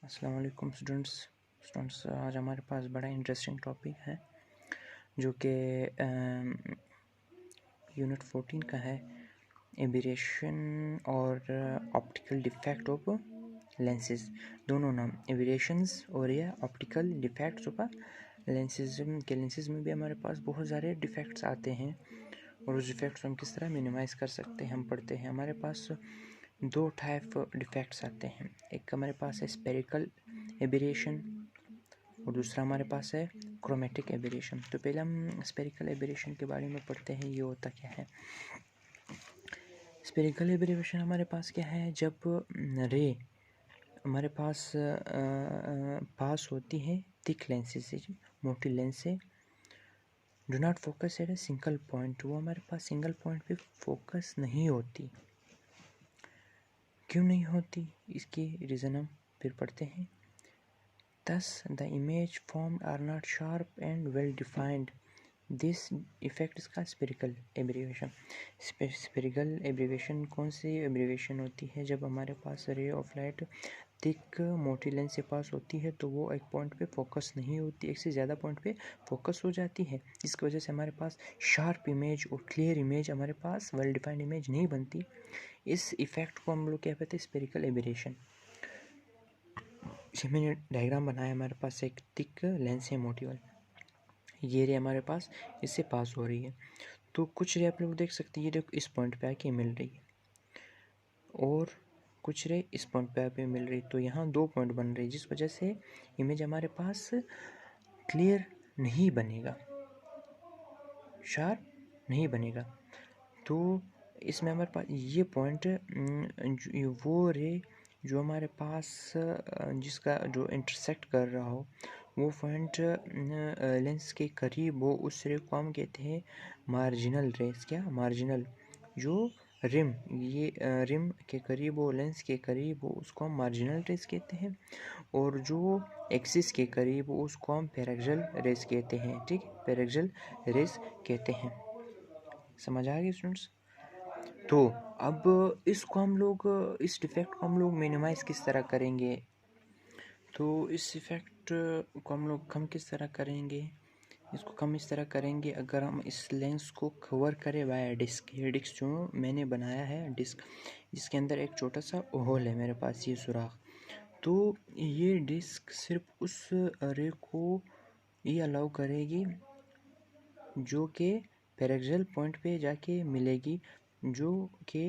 अस्सलाम वालेकुम स्टूडेंट्स आज हमारे पास बड़ा इंटरेस्टिंग टॉपिक है जो कि यूनिट 14 का है एबरेशन और ऑप्टिकल डिफेक्ट ऑफ लेंसेज। दोनों नाम एबरेशंस और या ऑप्टिकल डिफेक्ट्स ऑफ लेंसेज में भी हमारे पास बहुत सारे डिफेक्ट्स आते हैं और उस डिफेक्ट्स को हम किस तरह मिनिमाइज़ कर सकते हैं हम पढ़ते हैं। हमारे पास दो टाइप डिफेक्ट्स आते हैं, एक हमारे पास है स्पेरिकल एबरेशन और दूसरा हमारे पास है क्रोमेटिक एबरेशन। तो पहले हम स्पेरिकल एबरेशन के बारे में पढ़ते हैं, ये होता क्या है। स्पेरिकल एबरेशन हमारे पास क्या है, जब रे हमारे पास पास होती है थिक लेंसेज से, मोटी लेंस से, do not focus at a single point, वो हमारे पास सिंगल पॉइंट पे फोकस नहीं होती। क्यों नहीं होती, इसकी रीज़न हम फिर पढ़ते हैं। Thus, the image formed are not sharp and well defined. This effect इसका स्पेरिकल एब्रीवेशन। स्पेरिकल एब्रीवेशन कौन सी एब्रीवेशन होती है, जब हमारे पास रे ऑफ लाइट थिक मोटी लेंस से पास होती है तो वो एक पॉइंट पे फोकस नहीं होती, एक से ज़्यादा पॉइंट पे फोकस हो जाती है, जिसकी वजह से हमारे पास शार्प इमेज और क्लियर इमेज, हमारे पास वेल डिफाइंड इमेज नहीं बनती। इस इफ़ेक्ट को हम लोग क्या कहते हैं, स्पेरिकल एबरेशन। इसे मैंने डायग्राम बनाया, हमारे पास एक थिक लेंस है मोटी वाली, ये रे हमारे पास इससे पास हो रही है, तो कुछ रे आप लोग देख सकते हैं, ये देखो इस पॉइंट पे आके मिल रही है और कुछ रे इस पॉइंट पे आके मिल रही, तो यहाँ दो पॉइंट बन रही, जिस वजह से इमेज हमारे पास क्लियर नहीं बनेगा, शार्प नहीं बनेगा। तो इसमें हमारे पास ये पॉइंट वो रे जो हमारे पास जिसका जो इंटरसेक्ट कर रहा हो वो पॉइंट लेंस के करीब हो, उस रे को हम कहते हैं मार्जिनल रेस। क्या मार्जिनल, जो रिम, ये रिम के करीब हो, लेंस के करीब हो, उसको हम मार्जिनल रेस कहते हैं, और जो एक्सिस के करीब हो उसको हम पैरेक्सल रेस कहते हैं। ठीक है, पैरेक्सल रेस कहते हैं। समझ आ गई स्टूडेंट्स। तो अब इसको हम लोग, इस डिफेक्ट को हम लोग मिनिमाइज़ किस तरह करेंगे, तो इस इफ़ेक्ट को हम लोग कम किस तरह करेंगे, इसको कम इस तरह करेंगे अगर हम इस लेंस को कवर करें वाया डिस्क। ये डिस्क जो मैंने बनाया है डिस्क, जिसके अंदर एक छोटा सा होल है मेरे पास, ये सुराख, तो ये डिस्क सिर्फ उस रे को ये अलाउ करेगी जो कि पैरेक्सल पॉइंट पे जाके मिलेगी, जो कि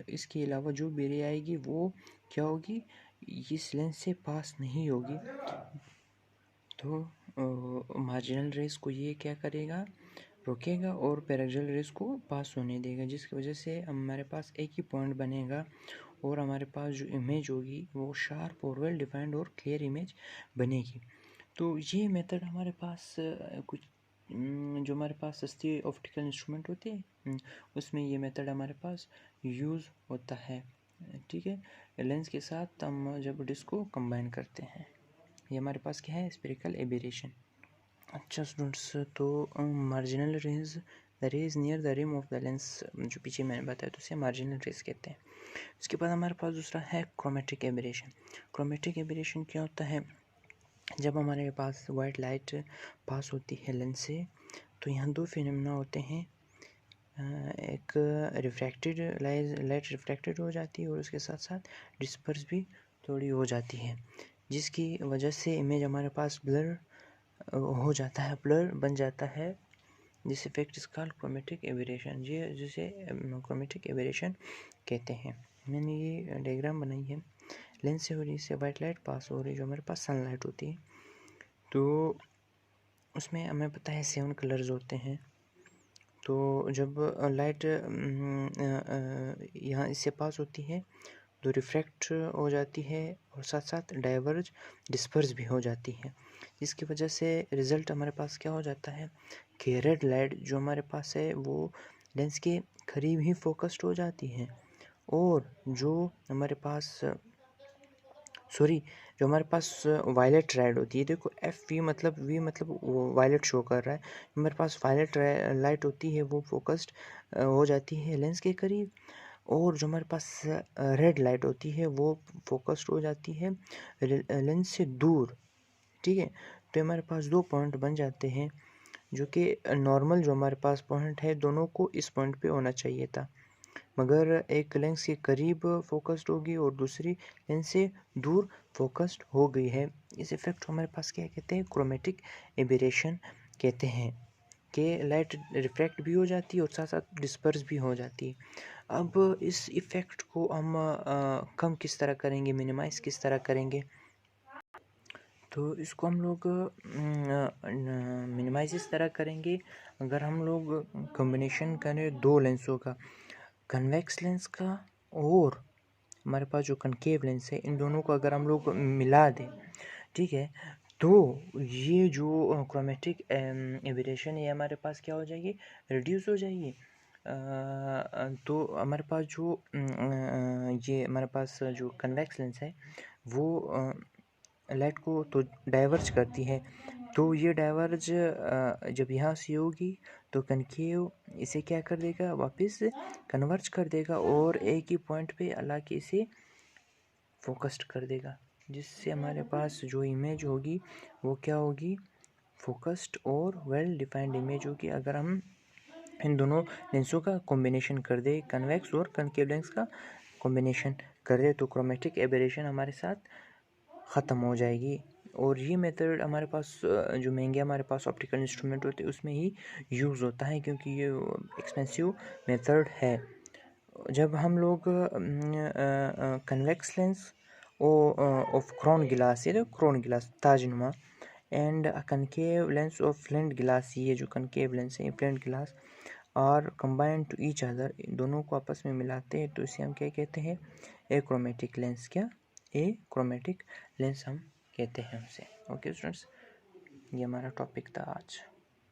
इसके अलावा जो भी रे आएगी वो क्या होगी, इस लेंस से पास नहीं होगी। तो मार्जिनल रेस को ये क्या करेगा, रोकेगा और पैरेक्सल रेस को पास होने देगा, जिसकी वजह से हमारे पास एक ही पॉइंट बनेगा और हमारे पास जो इमेज होगी वो शार्प और वेल डिफाइंड और क्लियर इमेज बनेगी। तो ये मेथड हमारे पास कुछ जो हमारे पास सस्ती ऑप्टिकल इंस्ट्रूमेंट होते हैं उसमें ये मेथड हमारे पास यूज़ होता है। ठीक है, लेंस के साथ हम जब डिस्क को कंबाइन करते हैं, ये हमारे पास क्या है, स्पेरिकल एबरेशन। अच्छा स्टूडेंट्स, तो marginal rays, the rays near the rim of the lens, जो पीछे मैंने बताया तो उसे मार्जिनल रेज कहते हैं। उसके बाद हमारे पास दूसरा है क्रोमेटिक एबरेशन। क्रोमेटिक एबरेशन क्या होता है, जब हमारे पास वाइट लाइट पास होती है लेंस से, तो यहाँ दो फिनोमेना होते हैं, एक रिफ्रैक्टेड लाइट रिफ्रैक्टेड हो जाती है और उसके साथ साथ डिस्पर्स भी थोड़ी हो जाती है, जिसकी वजह से इमेज हमारे पास ब्लर हो जाता है, ब्लर बन जाता है। This effect is called chromatic aberration, ये जिसे क्रोमेटिक एबरेशन कहते हैं। मैंने ये डायग्राम बनाई है, लेंस से हो रही से वाइट लाइट पास हो रही, जो हमारे पास सनलाइट होती है, तो उसमें हमें पता है 7 कलर्स होते हैं। तो जब लाइट यहाँ इससे पास होती है तो रिफ्रैक्ट हो जाती है और साथ साथ डाइवर्ज डिस्पर्स भी हो जाती है, जिसकी वजह से रिज़ल्ट हमारे पास क्या हो जाता है कि रेड लाइट जो हमारे पास है वो लेंस के करीब ही फोकस्ड हो जाती है, और जो हमारे पास जो हमारे पास वायलेट रेड होती है, देखो वी मतलब वो वायलेट शो कर रहा है, हमारे पास वायलेट लाइट होती है वो फोकस्ड हो जाती है लेंस के करीब, और जो हमारे पास रेड लाइट होती है वो फोकस्ड हो जाती है लेंस से दूर। ठीक है, तो हमारे पास दो पॉइंट बन जाते हैं जो कि नॉर्मल जो हमारे पास पॉइंट है दोनों को इस पॉइंट पे होना चाहिए था, मगर एक लेंस के करीब फोकस्ड होगी और दूसरी लेंस से दूर फोकस्ड हो गई है। इस इफेक्ट को हमारे पास क्या कहते हैं, क्रोमेटिक एबेरेशन कहते हैं, कि लाइट रिफ्रैक्ट भी हो जाती है और साथ साथ डिस्पर्स भी हो जाती है। अब इस इफ़ेक्ट को हम कम किस तरह करेंगे, मिनिमाइज़ किस तरह करेंगे, तो इसको हम लोग मिनिमाइज़ इस तरह करेंगे अगर हम लोग कॉम्बिनेशन करें दो लेंसों का, कन्वेक्स लेंस का और हमारे पास जो कनकेव लेंस है, इन दोनों को अगर हम लोग मिला दें, ठीक है, तो ये जो क्रोमेटिक एबेरेशन है हमारे पास क्या हो जाएगी, रिड्यूस हो जाएगी। तो हमारे पास जो ये हमारे पास जो कन्वेक्स लेंस है वो लाइट को तो डाइवर्ज करती है, तो ये डाइवर्ज जब यहाँ से होगी तो कनकेव इसे क्या कर देगा, वापस कन्वर्ज कर देगा और एक ही पॉइंट पे ला के इसे फोकस्ड कर देगा, जिससे हमारे पास जो इमेज होगी वो क्या होगी, फोकस्ड और वेल डिफाइंड इमेज होगी। अगर हम इन दोनों लेंसों का कॉम्बिनेशन कर दे, कन्वेक्स और कनकेव लेंस का कॉम्बिनेशन कर दे, तो क्रोमेटिक एबेरेशन हमारे साथ ख़त्म हो जाएगी। और ये मेथड हमारे पास जो महंगे हमारे पास ऑप्टिकल इंस्ट्रूमेंट होते हैं उसमें ही यूज़ होता है, क्योंकि ये एक्सपेंसिव मेथड है। जब हम लोग कन्वेक्स लेंस ऑफ क्रोन गिलास, ये तो क्रोन गिलास ताजनुमा, and concave lens of flint glass, ये जो कनकेव लेंस है फ्लिंट गिलास और कंबाइंड टू ईच अदर, दोनों को आपस में मिलाते हैं तो इसे हम क्या कहते हैं, ए क्रोमेटिक लेंस। क्या, ए क्रोमेटिक लेंस हम कहते हैं उसे। ओके स्टूडेंट्स, ये हमारा टॉपिक था आज।